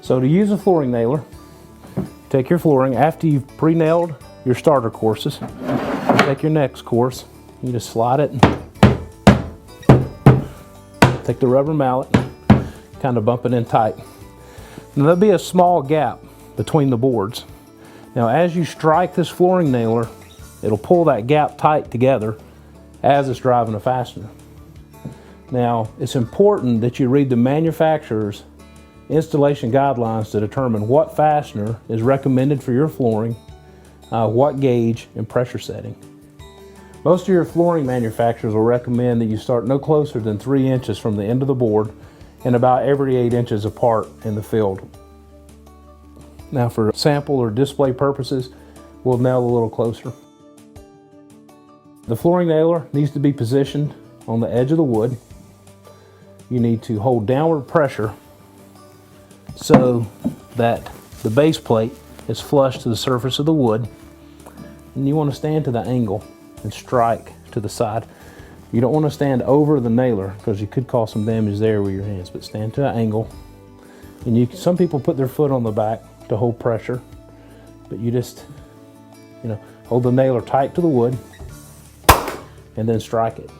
So to use a flooring nailer, take your flooring after you've pre-nailed your starter courses. Take your next course, you just slide it, take the rubber mallet, kind of bump it in tight. Now there'll be a small gap between the boards. Now as you strike this flooring nailer, it'll pull that gap tight together as it's driving a fastener. Now it's important that you read the manufacturer's installation guidelines to determine what fastener is recommended for your flooring, what gauge and pressure setting. Most of your flooring manufacturers will recommend that you start no closer than 3 inches from the end of the board and about every 8 inches apart in the field. Now for sample or display purposes, we'll nail a little closer. The flooring nailer needs to be positioned on the edge of the wood. You need to hold downward pressure so that the base plate is flush to the surface of the wood. And you want to stand to the angle and strike to the side. You don't want to stand over the nailer because you could cause some damage there with your hands, but stand to an angle. And some people put their foot on the back to hold pressure, but you just, hold the nailer tight to the wood and then strike it.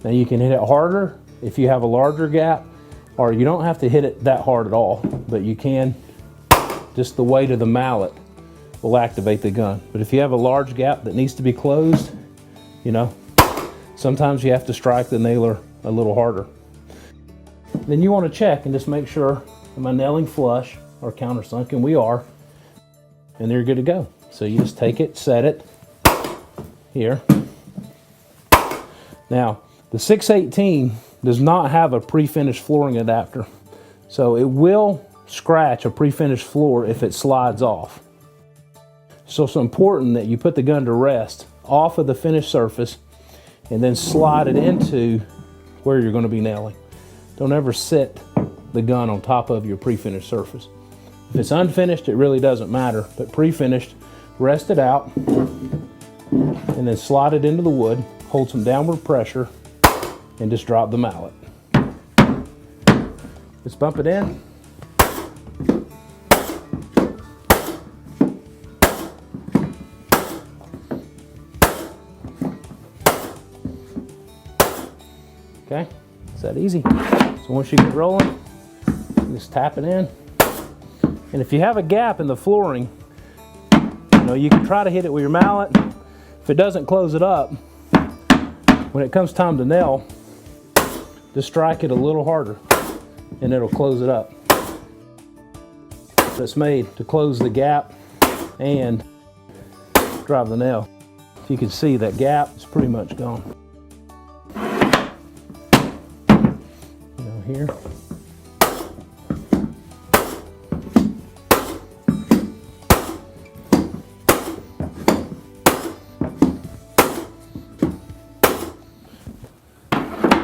Now you can hit it harder if you have a larger gap, or you don't have to hit it that hard at all, but you can, just the weight of the mallet will activate the gun. But if you have a large gap that needs to be closed, sometimes you have to strike the nailer a little harder. Then you want to check and just make sure, am I nailing flush or countersunk? And we are, and they're good to go. So you just take it, set it here. Now, the 618 does not have a pre-finished flooring adapter, so it will scratch a pre-finished floor if it slides off. So it's important that you put the gun to rest off of the finished surface and then slide it into where you're going to be nailing. Don't ever sit the gun on top of your pre-finished surface. If it's unfinished, it really doesn't matter, but pre-finished, rest it out and then slide it into the wood, hold some downward pressure, and just drop the mallet. Just bump it in. Okay, it's that easy. So once you get rolling, you just tap it in. And if you have a gap in the flooring, you can try to hit it with your mallet. If it doesn't close it up, when it comes time to nail, just strike it a little harder and it'll close it up. It's made to close the gap and drive the nail. If you can see, that gap is pretty much gone. Here.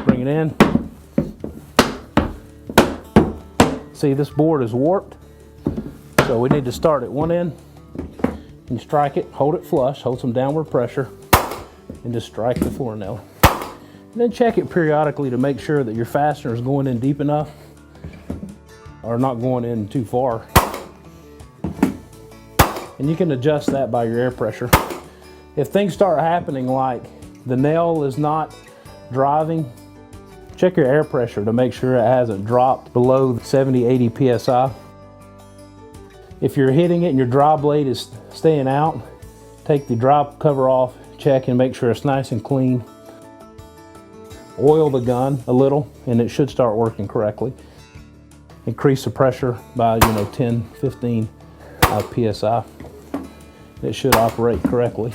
Bring it in. See, this board is warped, so we need to start at one end and strike it, hold it flush, hold some downward pressure, and just strike the floor nail. And then check it periodically to make sure that your fastener is going in deep enough or not going in too far. And you can adjust that by your air pressure. If things start happening like the nail is not driving, check your air pressure to make sure it hasn't dropped below 70-80 psi. If you're hitting it and your dry blade is staying out, take the dry cover off, check and make sure it's nice and clean. Oil the gun a little and it should start working correctly. Increase the pressure by 10-15 psi. It should operate correctly.